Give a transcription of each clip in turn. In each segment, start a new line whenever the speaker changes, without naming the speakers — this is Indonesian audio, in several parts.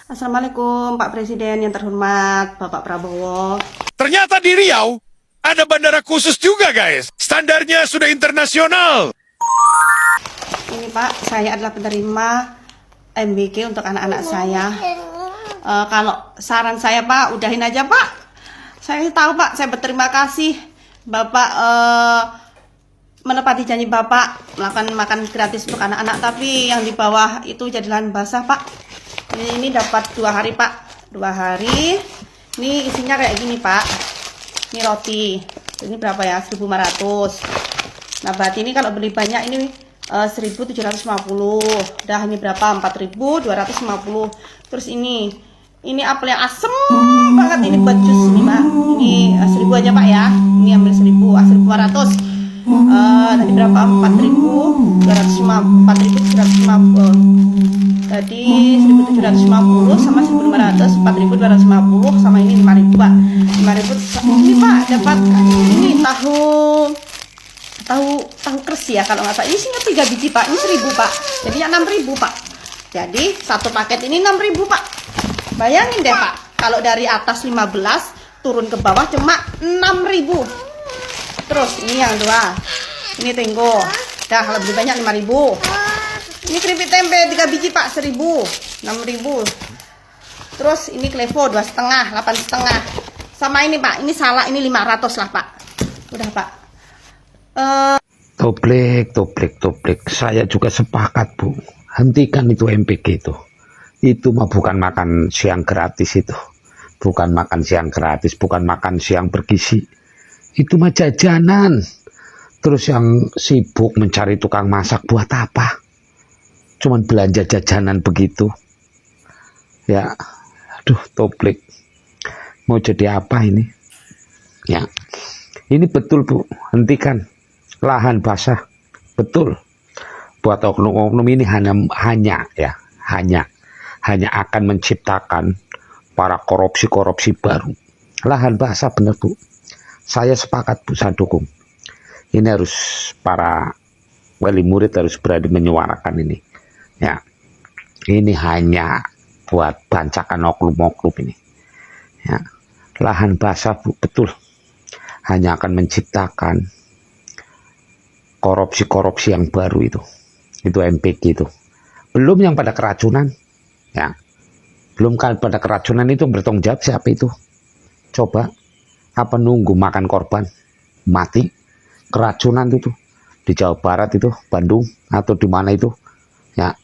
Assalamualaikum Pak Presiden yang terhormat Bapak Prabowo.
Ternyata di Riau ada bandara khusus juga, guys. Standarnya sudah internasional.
Ini Pak, saya adalah penerima MBK untuk anak-anak saya. Kalau saran saya Pak, udahin aja Pak. Saya tahu Pak, saya berterima kasih Bapak menepati janji Bapak melakukan makan gratis untuk anak-anak, tapi yang di bawah itu jadi lahan basah Pak. Ini dapat 2 hari Pak, 2 hari. Ini isinya kayak gini Pak. Ini roti. Ini berapa ya? 1.500. Nah berarti ini kalau beli banyak ini 1.750. Dah ini berapa? 4.250. Terus ini apel yang asem banget, ini buat jus ini Pak. Ini 1.000 aja Pak ya. Ini ambil 1.000, 1.500. Tadi berapa? 4.750. Jadi 1.750 sama 1.500, 4.250 sama ini 5.000 Pak. 5.000 ini Pak dapat ini tahu kres ya kalau nggak salah. Ini isinya 3 biji Pak. Ini 1.000 Pak. Jadi 6.000 Pak. Jadi satu paket ini 6.000 Pak. Bayangin deh Pak, kalau dari atas 15 turun ke bawah cuma 6.000. Terus ini yang 2. Ini tenggo. Dah lebih banyak 5.000. Ini keripik tempe 3 biji Pak, 1.000, 6.000. Terus ini klevo 2,5, 8,5. Sama ini Pak, ini salak ini 500 lah Pak. Udah Pak.
Toplik. Saya juga sepakat Bu. Hentikan itu MPG itu. Itu mah bukan makan siang gratis itu. Bukan makan siang gratis, bukan makan siang bergizi. Itu mah jajanan. Terus yang sibuk mencari tukang masak buat apa? Cuman belanja jajanan begitu. Ya, aduh Toplik. Mau jadi apa ini? Ya, ini betul Bu. Hentikan. Lahan basah. Betul. Buat oknum-oknum ini hanya akan menciptakan para korupsi baru. Lahan basah benar Bu. Saya sepakat Bu, saya dukung. Ini harus para wali murid harus berani menyuarakan ini. Ya, ini hanya buat bancakan oknum-oknum ini. Ya, lahan basah Bu, betul. Hanya akan menciptakan korupsi yang baru itu. Itu MPG itu. Belum yang pada keracunan. Ya. Belum kan pada keracunan itu bertanggung jawab siapa itu? Coba apa nunggu makan korban mati keracunan itu di Jawa Barat itu, Bandung atau di mana itu? Ya.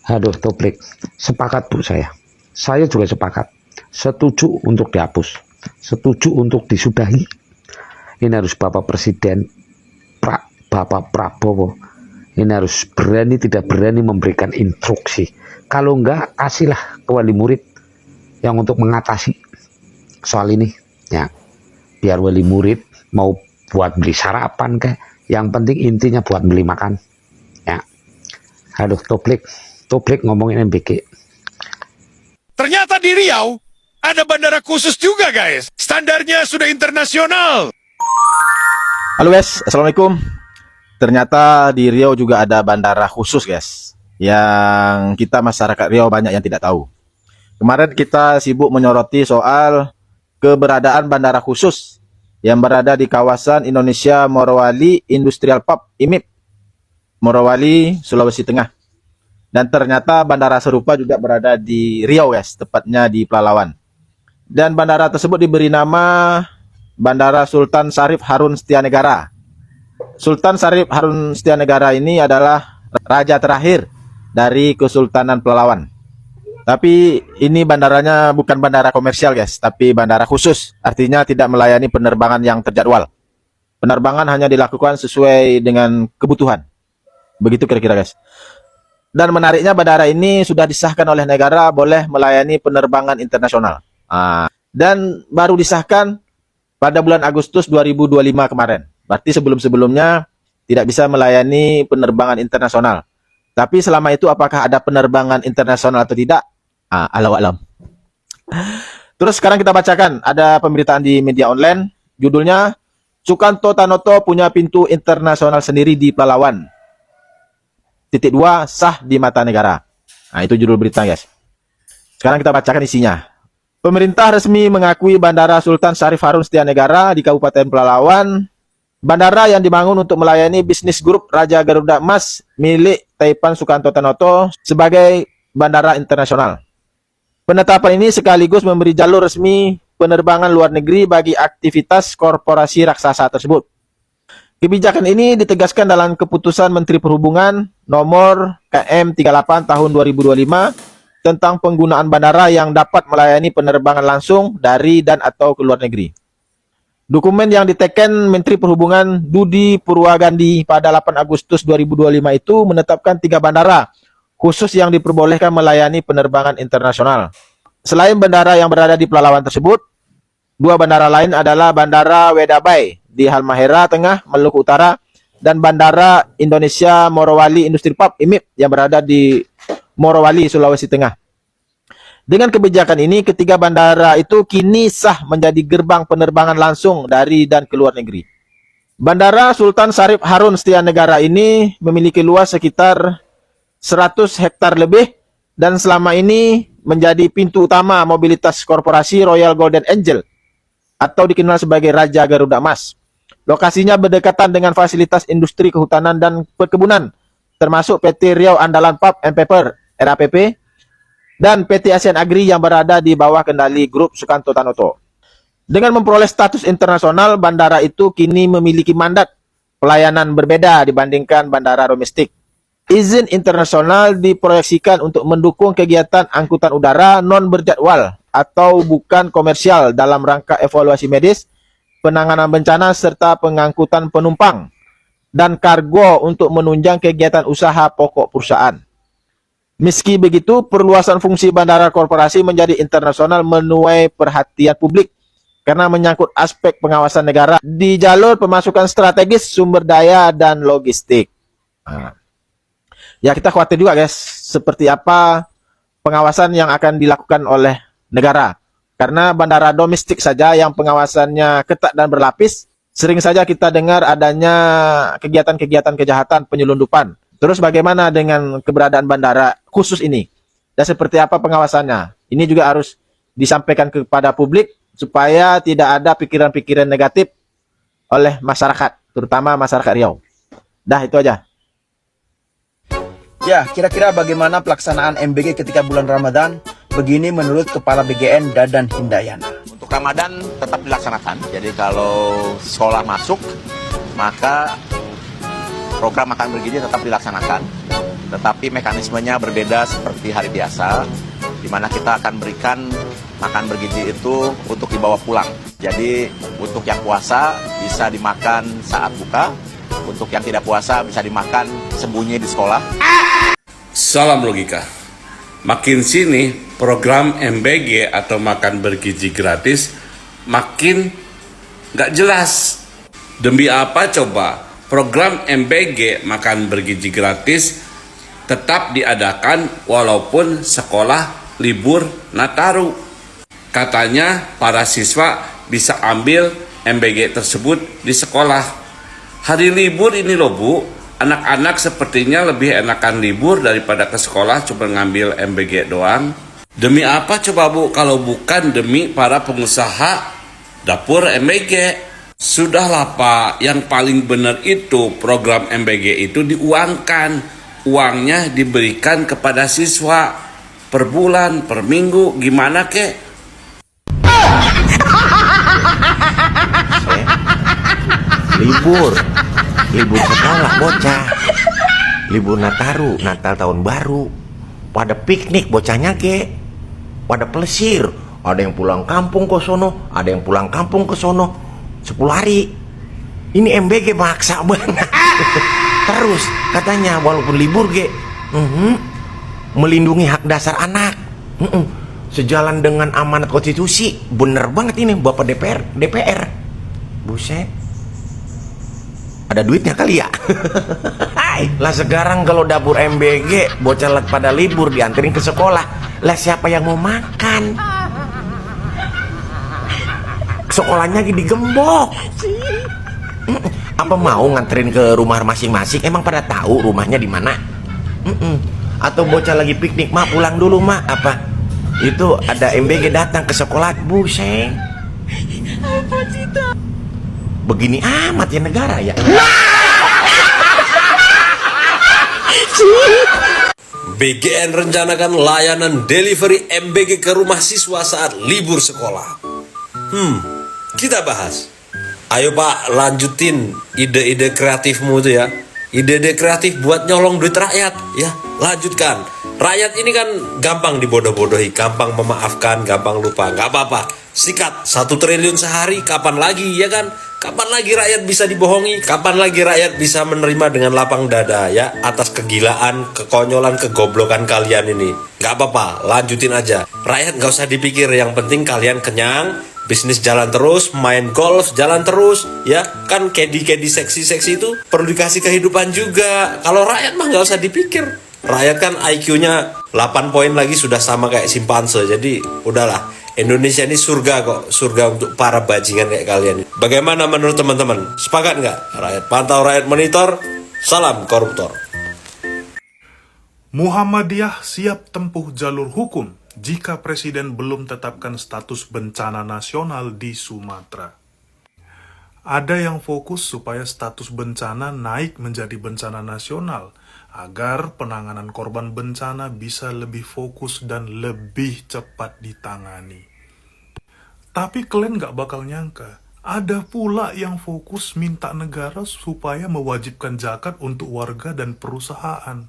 Aduh Toplik, sepakat Bu saya. Saya juga sepakat. Setuju untuk dihapus. Setuju untuk disudahi. Ini harus Bapak Presiden Bapak Prabowo. Ini harus berani tidak berani memberikan instruksi. Kalau enggak, kasihlah ke wali murid yang untuk mengatasi soal ini. Ya, biar wali murid mau buat beli sarapan kayak, yang penting intinya buat beli makan. Ya, aduh Toplik ngomongin MBG.
Ternyata di Riau ada bandara khusus juga, guys. Standarnya sudah internasional.
Halo guys, assalamualaikum. Ternyata di Riau juga ada bandara khusus guys, yang kita masyarakat Riau banyak yang tidak tahu. Kemarin kita sibuk menyoroti soal keberadaan bandara khusus yang berada di kawasan Indonesia Morowali Industrial Park IMIP, Morowali, Sulawesi Tengah. Dan ternyata bandara serupa juga berada di Riau guys, tepatnya di Pelalawan. Dan bandara tersebut diberi nama Bandara Sultan Syarif Harun Setianegara. Sultan Syarif Harun Setianegara ini adalah raja terakhir dari Kesultanan Pelalawan. Tapi ini bandaranya bukan bandara komersial guys, tapi bandara khusus. Artinya tidak melayani penerbangan yang terjadwal. Penerbangan hanya dilakukan sesuai dengan kebutuhan. Begitu kira-kira guys. Dan menariknya bandara ini sudah disahkan oleh negara boleh melayani penerbangan internasional. Dan baru disahkan pada bulan Agustus 2025 kemarin. Berarti sebelum-sebelumnya tidak bisa melayani penerbangan internasional. Tapi selama itu apakah ada penerbangan internasional atau tidak? Allahu a'lam. Terus sekarang kita bacakan ada pemberitaan di media online. Judulnya, Sukanto Tanoto punya pintu internasional sendiri di Pelalawan. Titik 2, sah di mata negara. Nah, itu judul berita guys. Sekarang kita bacakan isinya. Pemerintah resmi mengakui Bandara Sultan Syarif Harun Setianegara di Kabupaten Pelalawan, bandara yang dibangun untuk melayani bisnis grup Raja Garuda Emas milik Taipan Sukanto Tanoto sebagai bandara internasional. Penetapan ini sekaligus memberi jalur resmi penerbangan luar negeri bagi aktivitas korporasi raksasa tersebut. Kebijakan ini ditegaskan dalam Keputusan Menteri Perhubungan Nomor KM 38 Tahun 2025 tentang penggunaan bandara yang dapat melayani penerbangan langsung dari dan atau ke luar negeri. Dokumen yang diteken Menteri Perhubungan Budi Purwagandi pada 8 Agustus 2025 itu menetapkan 3 bandara khusus yang diperbolehkan melayani penerbangan internasional. Selain bandara yang berada di Pelalawan tersebut, 2 bandara lain adalah Bandara Wedabai di Halmahera Tengah, Maluku Utara, dan Bandara Indonesia Morowali Industri Park IMIP yang berada di Morowali, Sulawesi Tengah. Dengan kebijakan ini, ketiga bandara itu kini sah menjadi gerbang penerbangan langsung dari dan ke luar negeri. Bandara Sultan Syarif Harun Setianegara ini memiliki luas sekitar 100 hektar lebih dan selama ini menjadi pintu utama mobilitas korporasi Royal Golden Angel atau dikenal sebagai Raja Garuda Emas. Lokasinya berdekatan dengan fasilitas industri kehutanan dan perkebunan, termasuk PT Riau Andalan Pulp and Paper (RAPP) dan PT Asian Agri yang berada di bawah kendali grup Sukanto Tanoto. Dengan memperoleh status internasional, bandara itu kini memiliki mandat pelayanan berbeda dibandingkan bandara domestik. Izin internasional diproyeksikan untuk mendukung kegiatan angkutan udara non-berjadwal atau bukan komersial dalam rangka evaluasi medis, penanganan bencana, serta pengangkutan penumpang dan kargo untuk menunjang kegiatan usaha pokok perusahaan. Meski begitu, perluasan fungsi bandara korporasi menjadi internasional menuai perhatian publik karena menyangkut aspek pengawasan negara di jalur pemasukan strategis, sumber daya, dan logistik. Ya, kita khawatir juga guys, seperti apa pengawasan yang akan dilakukan oleh negara. Karena bandara domestik saja yang pengawasannya ketat dan berlapis, sering saja kita dengar adanya kegiatan-kegiatan kejahatan penyelundupan. Terus bagaimana dengan keberadaan bandara khusus ini? Dan seperti apa pengawasannya? Ini juga harus disampaikan kepada publik supaya tidak ada pikiran-pikiran negatif oleh masyarakat, terutama masyarakat Riau. Dah, itu aja.
Ya, kira-kira bagaimana pelaksanaan MBG ketika bulan Ramadan? Begini menurut Kepala BGN Dadan Hindayana.
Untuk Ramadan tetap dilaksanakan. Jadi kalau sekolah masuk, maka program makan bergizi tetap dilaksanakan. Tetapi mekanismenya berbeda seperti hari biasa, di mana kita akan berikan makan bergizi itu untuk dibawa pulang. Jadi untuk yang puasa bisa dimakan saat buka, untuk yang tidak puasa bisa dimakan sembunyi di sekolah.
Salam logika. Makin sini program MBG atau makan bergizi gratis makin nggak jelas. Demi apa coba? Program MBG makan bergizi gratis tetap diadakan walaupun sekolah libur Nataru. Katanya para siswa bisa ambil MBG tersebut di sekolah. Hari libur ini loh Bu, anak-anak sepertinya lebih enakan libur daripada ke sekolah cuma ngambil MBG doang. Demi apa coba Bu kalau bukan demi para pengusaha dapur MBG? Sudahlah Pak, yang paling benar itu program MBG itu diuangkan. Uangnya diberikan kepada siswa per bulan, per minggu, gimana kek?
Libur sekolah bocah, libur Nataru, Natal tahun baru, pada piknik bocahnya ke, pada plesir, ada yang pulang kampung ke sono, ada yang pulang kampung ke sono, 10 hari. Ini MBG maksa banget. Terus katanya walaupun libur melindungi hak dasar anak, sejalan dengan amanat konstitusi. Bener banget ini Bapak DPR. Buset, ada duitnya kali ya. Lah sekarang kalau dapur MBG bocah pada libur dianterin ke sekolah, lah siapa yang mau makan? Sekolahnya lagi digembok. Apa mau nganterin ke rumah masing-masing? Emang pada tahu rumahnya di mana? Atau bocah lagi piknik, mak pulang dulu mak. Apa? itu ada MBG datang ke sekolah, buset. Begini amat ya negara ya.
BGN rencanakan layanan delivery MBG ke rumah siswa saat libur sekolah. Kita bahas. Ayo Pak, lanjutin ide-ide kreatifmu itu ya. Ide-ide kreatif buat nyolong duit rakyat ya, lanjutkan. Rakyat ini kan gampang dibodoh-bodohi, gampang memaafkan, gampang lupa. Gak apa-apa, sikat 1 triliun sehari, kapan lagi ya kan? Kapan lagi rakyat bisa dibohongi? Kapan lagi rakyat bisa menerima dengan lapang dada ya atas kegilaan, kekonyolan, kegoblokan kalian ini? Gak apa-apa, lanjutin aja. Rakyat gak usah dipikir, yang penting kalian kenyang, bisnis jalan terus, main golf jalan terus, ya kan kedi-kedi seksi-seksi itu perlu dikasih kehidupan juga. Kalau rakyat mah gak usah dipikir. Rakyat kan IQ-nya 8 poin lagi sudah sama kayak simpanse, jadi udahlah. Indonesia ini surga kok, surga untuk para bajingan kayak kalian. Bagaimana menurut teman-teman? Sepakat nggak? Rakyat pantau, rakyat monitor. Salam koruptor.
Muhammadiyah siap tempuh jalur hukum jika Presiden belum tetapkan status bencana nasional di Sumatera. Ada yang fokus supaya status bencana naik menjadi bencana nasional, agar penanganan korban bencana bisa lebih fokus dan lebih cepat ditangani. Tapi kalian gak bakal nyangka, ada pula yang fokus minta negara supaya mewajibkan zakat untuk warga dan perusahaan.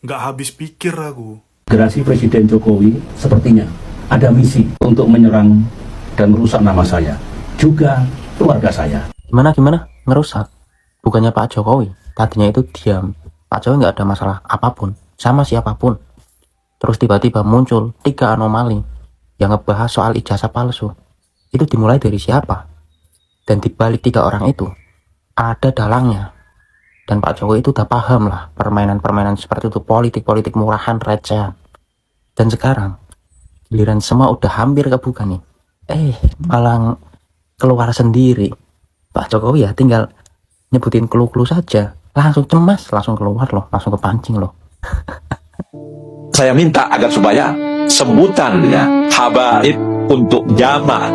Gak habis pikir aku.
Gerasi Presiden Jokowi sepertinya ada misi untuk menyerang dan merusak nama saya, juga keluarga saya.
Gimana? Ngerusak? Bukannya Pak Jokowi tadinya itu diam. Pak Jokowi nggak ada masalah apapun sama siapapun. Terus tiba-tiba muncul 3 anomali yang ngebahas soal ijazah palsu. Itu dimulai dari siapa? Dan dibalik 3 orang itu ada dalangnya. Dan Pak Jokowi itu udah paham lah permainan-permainan seperti itu, politik-politik murahan, recehan. Dan sekarang giliran semua udah hampir kebuka nih, malah keluar sendiri. Pak Jokowi ya tinggal nyebutin clue-clue saja, langsung cemas, langsung keluar loh, langsung kepancing loh.
Saya minta agar supaya sebutan ya habaib untuk jama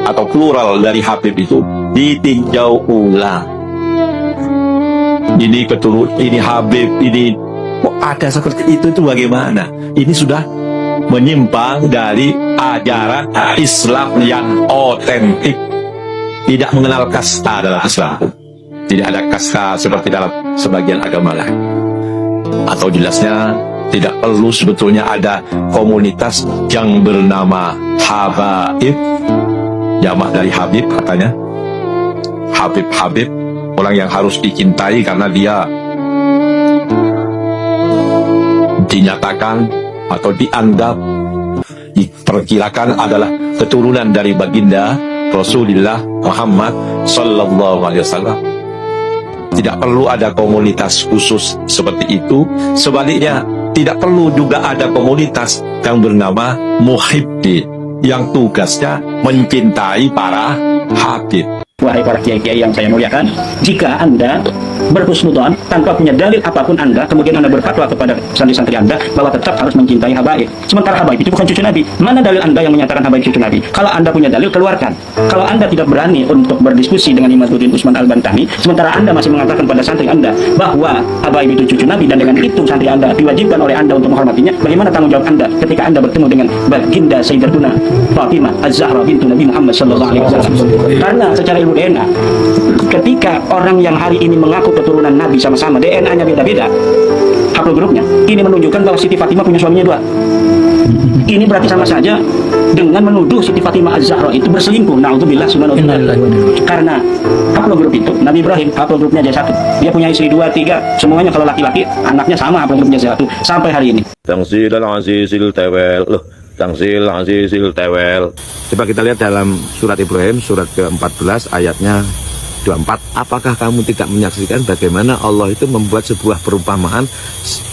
atau plural dari habib itu ditinjau ulang. Ini ini habib, ini kok ada seperti itu bagaimana? Ini sudah menyimpang dari ajaran Islam yang otentik. Tidak mengenal kasta dalam Islam. Tidak ada kasta seperti dalam sebagian agama lain. Atau jelasnya tidak perlu sebetulnya ada komunitas yang bernama habaib, jamak dari habib katanya. Habib, orang yang harus dicintai karena dia dinyatakan atau dianggap, diperkirakan adalah keturunan dari baginda Rasulullah Muhammad Sallallahu Alaihi Wasallam. Tidak perlu ada komunitas khusus seperti itu. Sebaliknya, tidak perlu juga ada komunitas yang bernama muhibbin, yang tugasnya mencintai para habib.
Wahai para kiai-kiai yang saya muliakan, jika Anda berhusnudzon tanpa punya dalil apapun Anda, kemudian Anda berfatwa kepada santri-santri Anda bahwa tetap harus mencintai habaib. Sementara habaib itu bukan cucu Nabi. Mana dalil Anda yang menyatakan habaib cucu Nabi? Kalau Anda punya dalil, keluarkan. Kalau Anda tidak berani untuk berdiskusi dengan Imaduddin Usman Al-Bantani, sementara Anda masih mengatakan pada santri Anda bahwa habaib itu cucu Nabi, dan dengan itu santri Anda diwajibkan oleh Anda untuk menghormatinya, bagaimana tanggung jawab Anda ketika Anda bertemu dengan baginda Sayyidatuna Fatimah Az-Zahra bintu Nabi Muhammad sallallahu alaihi wasallam? Karena secara ilmu DNA, ketika orang yang hari ini mengaku keturunan Nabi sama-sama, DNA-nya beda-beda, haplogrupnya, ini menunjukkan bahwa Siti Fatimah punya suaminya 2. Ini berarti sama saja dengan menuduh Siti Fatimah Az-Zahra itu berselingkuh. Na'udzubillah subhanallah. Karena haplogrup itu, Nabi Ibrahim haplogrupnya aja 1. Dia punya istri 2, 3, semuanya kalau laki-laki anaknya sama haplogrupnya 1 sampai hari ini.
Tangsil azizil tewel. Loh, Tangsil azizil tewel. Coba kita lihat dalam surat Ibrahim, surat ke-14 ayatnya 24. Apakah kamu tidak menyaksikan bagaimana Allah itu membuat sebuah perumpamaan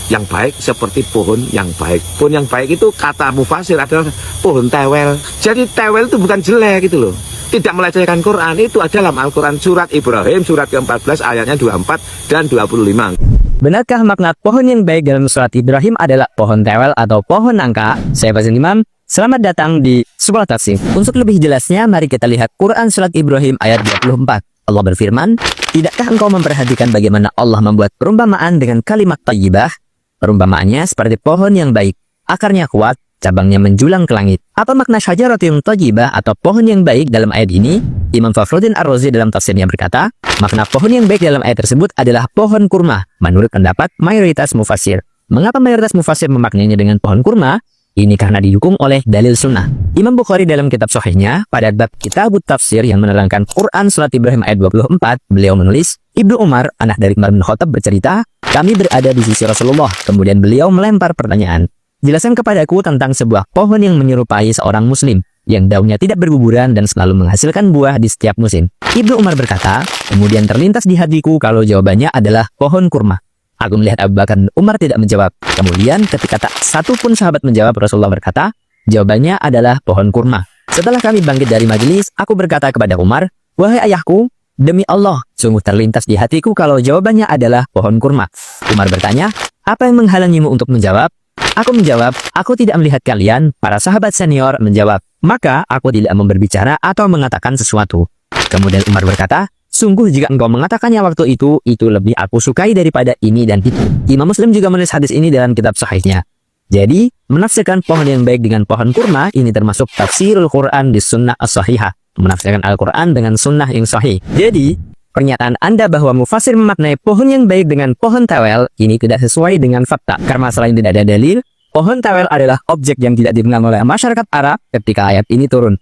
yang baik seperti pohon yang baik. Pohon yang baik itu kata mufasir adalah pohon tewel. Jadi tewel itu bukan jelek gitu loh. Tidak melecehkan Quran, itu ada dalam Al-Quran surat Ibrahim surat ke-14 ayatnya 24 dan 25.
Benarkah makna pohon yang baik dalam surat Ibrahim adalah pohon tewel atau pohon nangka? Saya Faizal Imam. Selamat datang di Sekolah Tafsir. Untuk lebih jelasnya, mari kita lihat Quran Surat Ibrahim ayat 24. Allah berfirman, "Tidakkah engkau memperhatikan bagaimana Allah membuat perumpamaan dengan kalimat thayyibah? Perumpamaannya seperti pohon yang baik, akarnya kuat, cabangnya menjulang ke langit." Apa makna syajaratun thayyibah atau pohon yang baik dalam ayat ini? Imam Fakhruddin Ar-Razi dalam tafsirnya berkata, makna pohon yang baik dalam ayat tersebut adalah pohon kurma, menurut pendapat mayoritas mufassir. Mengapa mayoritas mufassir memaknainya dengan pohon kurma? Ini karena didukung oleh dalil sunnah. Imam Bukhari dalam kitab Sahihnya pada bab Kitabut Tafsir yang menerangkan Quran Surat Ibrahim ayat 24, beliau menulis, Ibnu Umar, anak dari Umar bin Khattab bercerita, kami berada di sisi Rasulullah, kemudian beliau melempar pertanyaan, jelaskan kepadaku tentang sebuah pohon yang menyerupai seorang muslim, yang daunnya tidak berguguran dan selalu menghasilkan buah di setiap musim. Ibnu Umar berkata, kemudian terlintas di hatiku kalau jawabannya adalah pohon kurma. Aku melihat Abu Bakar dan Umar tidak menjawab. Kemudian ketika tak satu pun sahabat menjawab, Rasulullah berkata, jawabannya adalah pohon kurma. Setelah kami bangkit dari majelis, aku berkata kepada Umar, wahai ayahku, demi Allah, sungguh terlintas di hatiku kalau jawabannya adalah pohon kurma. Umar bertanya, apa yang menghalangimu untuk menjawab? Aku menjawab, aku tidak melihat kalian. Para sahabat senior menjawab, maka aku tidak mau berbicara atau mengatakan sesuatu. Kemudian Umar berkata, sungguh jika engkau mengatakannya waktu itu lebih aku sukai daripada ini dan itu. Imam Muslim juga menulis hadis ini dalam kitab Sahihnya. Jadi, menafsirkan pohon yang baik dengan pohon kurma ini termasuk tafsirul Quran di sunnah as-sahihah. Menafsirkan Al-Quran dengan sunnah yang sahih. Jadi, pernyataan Anda bahwa mufasir memaknai pohon yang baik dengan pohon tawel ini tidak sesuai dengan fakta. Karena selain tidak ada dalil, pohon tawel adalah objek yang tidak dikenal oleh masyarakat Arab ketika ayat ini turun.